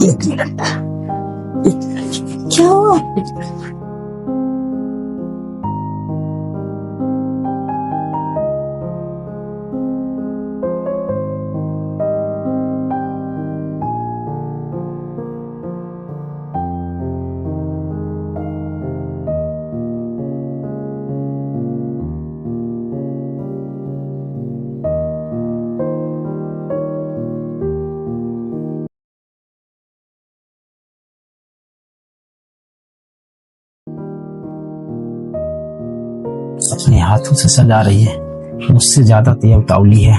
एक मिनट। क्या हुआ? अपने हाथों से सजा रही है, मुझसे ज्यादा तो ये उतावली है।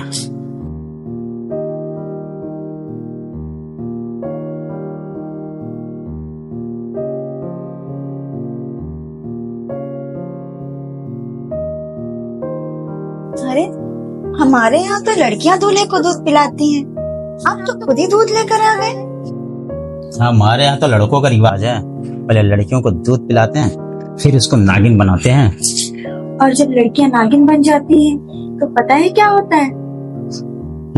अरे हमारे यहाँ तो लड़कियां दूल्हे को दूध पिलाती हैं, आप तो खुद ही दूध लेकर आ गए। हमारे यहाँ तो लड़कों का रिवाज है, पहले लड़कियों को दूध पिलाते हैं, फिर उसको नागिन बनाते हैं। और जब लड़कियां नागिन बन जाती हैं तो पता है क्या होता है?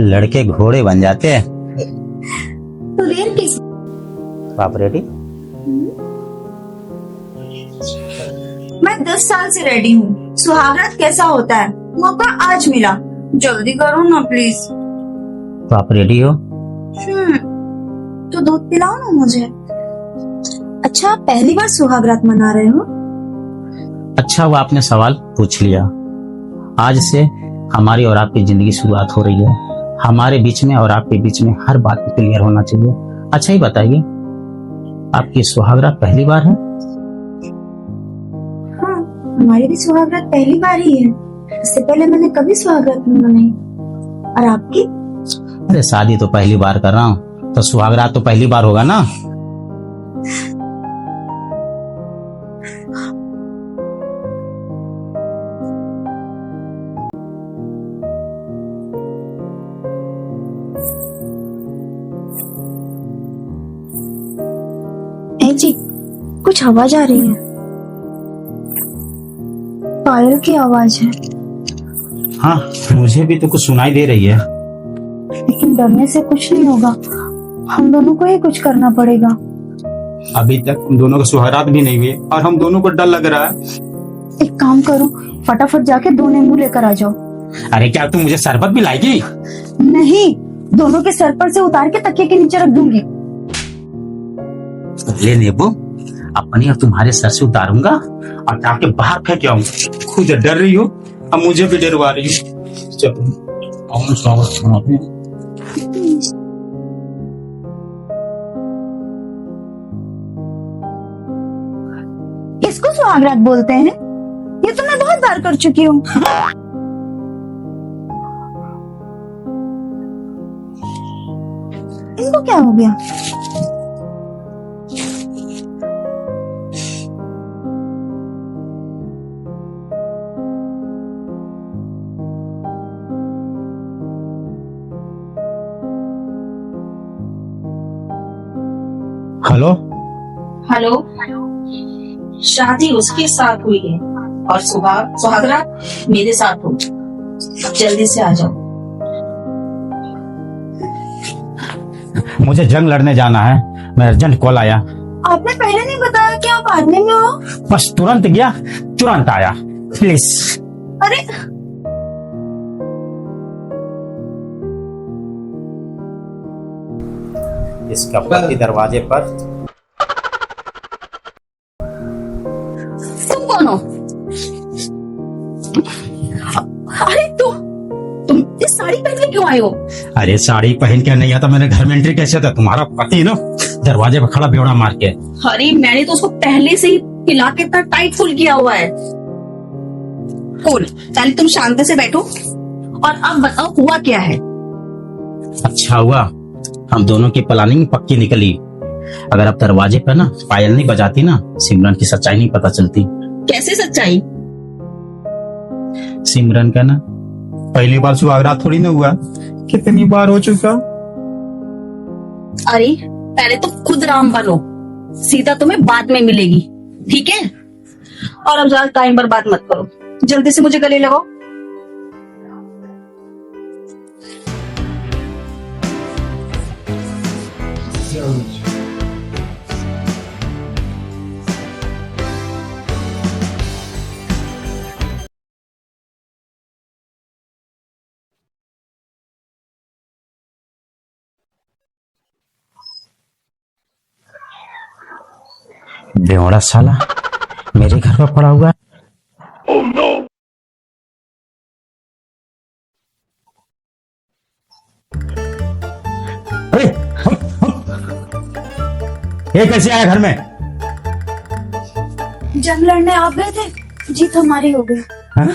लड़के घोड़े बन जाते हैं। तो देर किस? आप रेडी? मैं 10 साल से रेडी हूँ। सुहागरात कैसा होता है, मौका आज मिला, जल्दी करो ना प्लीज। तो आप रेडी हो? तो दूध पिलाओ ना मुझे। अच्छा, आप पहली बार सुहागरात मना रहे हो? अच्छा हुआ आपने सवाल पूछ लिया। आज से हमारी और आपकी जिंदगी शुरुआत हो रही है। हमारे बीच में और आपके बीच में हर बात क्लियर होना चाहिए। अच्छा ही बताइए, आपकी सुहागरात पहली बार है? हाँ, हमारी भी सुहागरात पहली बार ही है। इससे पहले मैंने कभी सुहागरात नहीं मनाई। और आपकी? अरे शादी तो पहली बार कर रहा हूँ, तो सुहागरात तो पहली बार होगा ना। ए जी, कुछ आवाज आ रही है। पायल की आवाज है। हाँ, मुझे भी तो कुछ सुनाई दे रही है। लेकिन डरने से कुछ नहीं होगा, हम दोनों को ही कुछ करना पड़ेगा। अभी तक हम दोनों को सुहागरात भी नहीं हुई और हम दोनों को डर लग रहा है। एक काम करो, फटाफट जाके 2 नींबू लेकर आ जाओ। अरे क्या तुम मुझे शरबत भी लाएगी? नहीं, दोनों के सर पर से उतार के तकिए के नीचे रख दूंगी। ले नींबू अपनी और तुम्हारे सर से उतारूंगा और टाँग के बाहर फेंक आऊंगा। खुद डर रही हो, अब मुझे भी डरवा रही हो। चलो स्वागत सुनाते हैं। इसको सुहागरात बोलते हैं? ये तो मैं बहुत बार कर चुकी हूँ। इनको क्या हो गया? हेलो हेलो, शादी उसके साथ हुई है और सुहागरात मेरे साथ हो। जल्दी से आ जाओ। मुझे जंग लड़ने जाना है, मैं अर्जेंट कॉल आया। आपने पहले नहीं बताया कि आप आर्मी में हो? बस तुरंत गया, तुरंत आया। प्लीज। अरे इसका पति दरवाजे पर। तुम कौन हो? अरे तुम इस साड़ी पहन के क्यों आए हो? अरे साड़ी पहन के नहीं आता, मेरे घर में एंट्री कैसे था? तुम्हारा पति ना दरवाजे पर खड़ा बेवड़ा मार के। अरे मैंने तो उसको पहले से ही पिला के इतना टाइट फुल किया हुआ है। कूल, पहले तुम शांति से बैठो और अब बताओ हुआ क्या है। अच्छा हुआ हम दोनों की प्लानिंग पक्की निकली। अगर अब दरवाजे पर ना पायल नहीं बजाती ना, सिमरन की सच्चाई नहीं पता चलती। कैसे सच्चाई? सिमरन का ना पहली बार सुहागरात थोड़ी ना हुआ, कितनी बार हो चुका। अरे पहले तो खुद राम बनो, सीता तुम्हें बाद में मिलेगी, ठीक है? और अब ज्यादा टाइम बर्बाद मत करो, जल्दी से मुझे गले लगाओ। Jones. बेवड़ा साला मेरे घर पर पड़ा हुआ है। अरे ये कैसे आया घर में? जंग लड़ने आप गए थे, जीत हमारी हो गई। हाँ?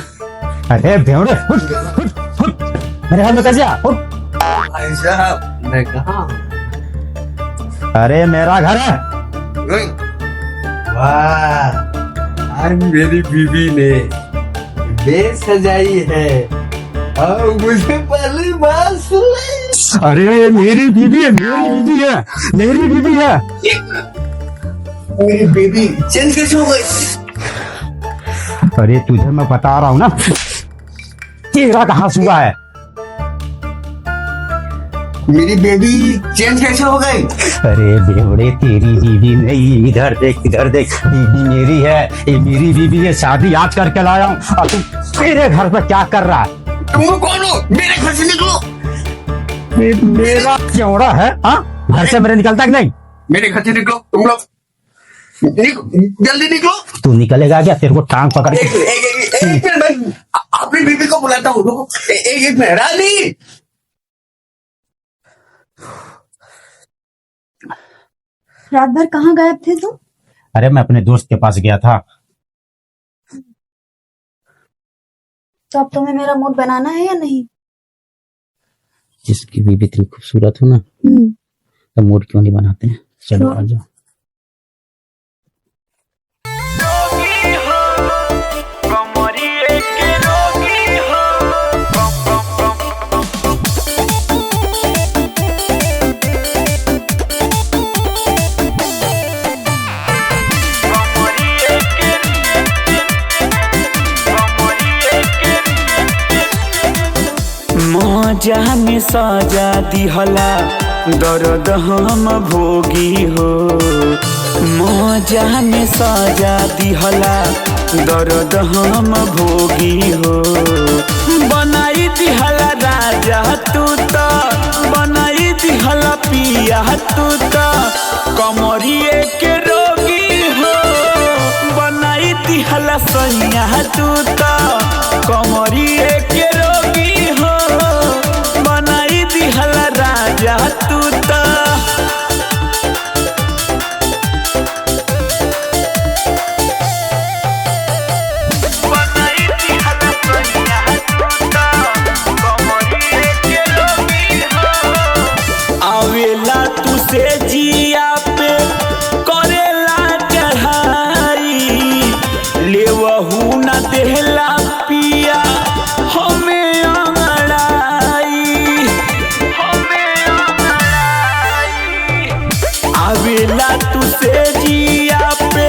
अरे बेवड़े उठ, उठ, उठ। मेरे घर में कैसे आ? उठ। भाई साहब मैं कहा अरे मेरा घर है। वाह, आज मेरी बीवी ने बेस सजाई है और मुझे पहली बार सुनाई। अरे मेरी बीवी है, मेरी बीवी है, मेरी बीवी है। मेरी बीवी चेंज कैसे हो गई? अरे तुझे मैं बता रहा हूँ ना, तेरा कहाँ हुआ है? मेरी बेबी चेंज कैसे हो गई? अरे बेवड़े तेरी बीवी नहीं, इधर देख इधर देख, बीवी मेरी है, ये मेरी बीवी है, शादी आज करके लाया हूँ और तू मेरे घर पर क्या कर रहा है? तुम कौन हो? मेरे घर से निकलो। मेरा क्योंड़ा है? हाँ, घर से मेरे निकलता कि नहीं? मेरे घर से निकलो तुम लोग, जल्दी निकलो। तू निकलेगा क्या? तेरे को टांग पकड़ के एक मिनट, मैं अपनी बीवी को बुलाता हूँ। रुको, एक मिनट। रानी, रात भर कहाँ गायब थे तुम? अरे मैं अपने दोस्त के पास गया था। तो अब तुम्हें मेरा मूड बनाना है या नहीं? जिसकी बीवी इतनी खूबसूरत हो ना, तो मूड क्यों नहीं बनाते हैं? चलो आ जाओ। मौजा में सजा दिहला दर्द हम भोगी हो, मौजा में सजा दिहला दर्द हम भोगी हो। बनाई दिहला राजा तू तो, बनाई दिहला पिया तू तो, कमरिए के रोगी हो। बनाई दिहला सैया तू तो, कमरिए के रोगी हो। बनाई दिहला राजा तू तो। आवेला तू से जिया पे करेला चढ़ाई, लेवहू न देहला पिया हमें अंगड़ाई, हमें अंगड़ाई। आवेला तू से जिया पे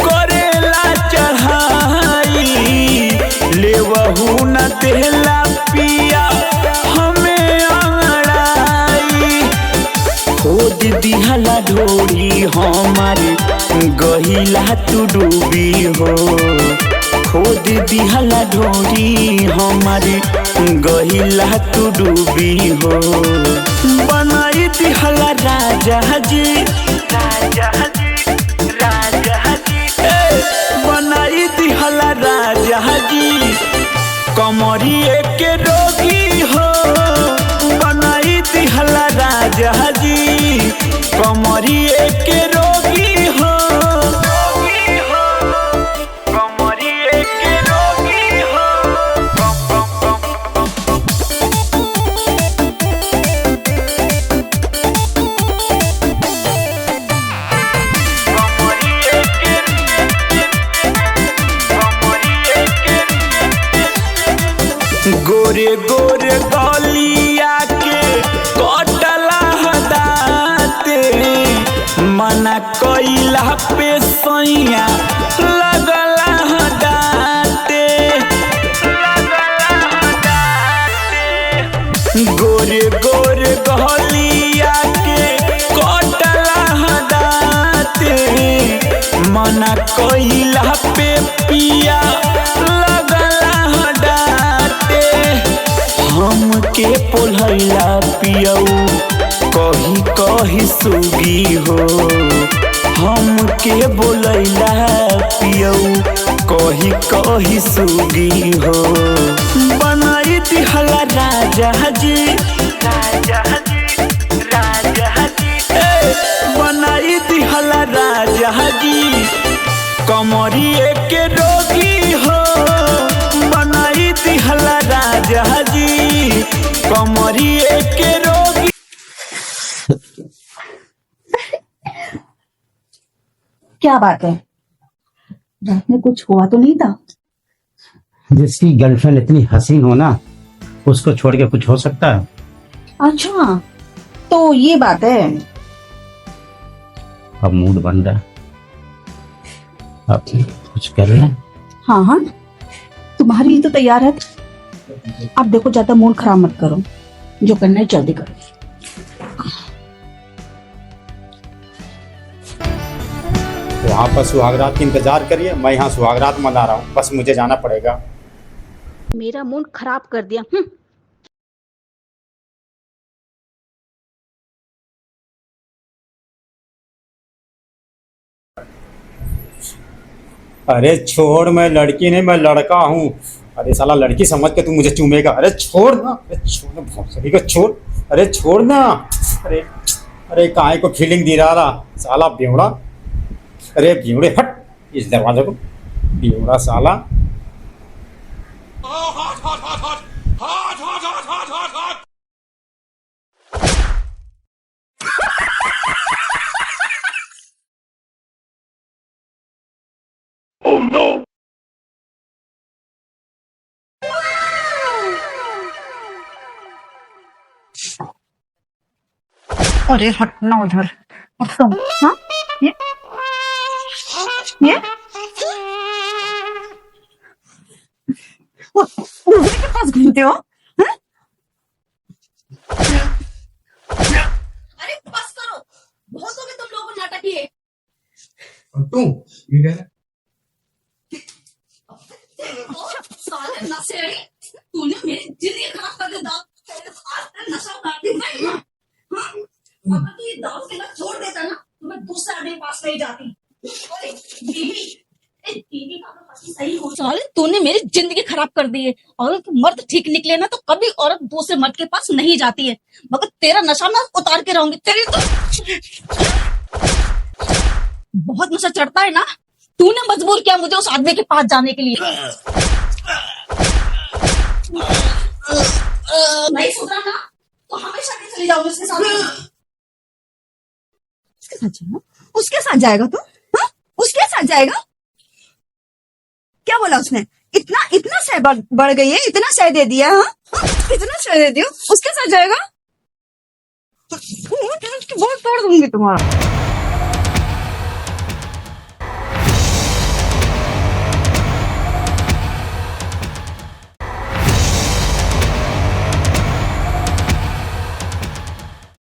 करेला चढ़ाई, लेवहू न देहला पिया हमें अंगड़ाई। खोद दिहला ढोरी हमारे गहिला तू डूबी हो, खोद दिहला ढोरी हमारे गहिला तू डूबी हो। बनाई दिहला राजा जी, राजा जी, राजा जी, बनाई दिहला राजा जी, कमरिए के रोगी हो। बनाई दिहला राजा जी, कमरिए के रोगी हो। कमरिए के रोगी हो। गोरे गोरे गलिया के कटला हदाते, मना कइला पे सैया लगला हदाते, लगला हदाते। गोरे गोरे गलिया के कटला हदाते, मना कइला पे पिया लगला हदाते। हमके पोलैला पियऊ कही कही सुगी हो, हमके बोलैला पियऊ कही कही सुगी हो बनाई दिहला राजा जी बनाई दिहला राजा जी कमरिए के रोगी हो बनाई दिहला राजा जी कमरिए के रोगी। क्या बात है, रात में कुछ हुआ तो नहीं था? जिसकी गर्लफ्रेंड इतनी हसीन हो ना, उसको छोड़ के कुछ हो सकता है? अच्छा, तो ये बात है। अब मूड बन रहा है, अब कुछ कर रहे हैं। हाँ हाँ, तुम्हारे लिए तो तैयार है। अब देखो, ज्यादा मूड खराब मत करो, जो करना है जल्दी करो। तो आप बस सुहागरात की इंतजार करिए, मैं यहाँ सुहागरात मना रहा हूँ, बस मुझे जाना पड़ेगा। मेरा मूड खराब कर दिया। अरे छोड़, मैं लड़की नहीं, मैं लड़का हूँ। अरे साला लड़की समझ के तू मुझे चूमेगा। अरे छोड़ ना, अरे छोड़ ना, भोसड़ी को छोड़। अरे छोड़ ना। अरे अरे काहे को फीलिंग दे रहा साला बेवड़ा। अरे बेवड़े हट इस दरवाजे को, बेवड़ा साला। अरे हटना उधर। और तुम, हाँ, ये दूसरे के पास घूमते हो? हाँ? अरे बस करो, बहुत हो गए तुम लोगों ने नाटक किए। तू ये कह रहा साले नशेड़ी, तूने मेरी जिंदगी खराब कर दी। आज नशा उतार दी मैं। हाँ? अगर तू ये दारू पीना छोड़ देता ना, तो मैं दूसरे आदमी के पास नहीं जाती। अरे बीवी, बीवी का पति सही हो। साले तूने मेरी जिंदगी खराब कर दी है। और मर्द ठीक निकले ना, तो कभी औरत दूसरे मर्द के पास नहीं जाती है। मगर तेरा नशा मैं उतार के रहूंगी। तेरी तो बहुत नशा चढ़ता है ना। तूने मजबूर किया मुझे उस आदमी के पास जाने के लिए। नहीं सुधरा ना, तो हमेशा के चली जाऊंगी उसके साथ। उसके साथ जाएगा? उसके साथ जाएगा तू? हाँ? उसके साथ जाएगा? क्या बोला उसने? इतना इतना सह बढ़ गई है, इतना सह दे दिया। हाँ, इतना सह दे दिया, उसके साथ जाएगा? बहुत तोड़ दूंगी तुम्हारा।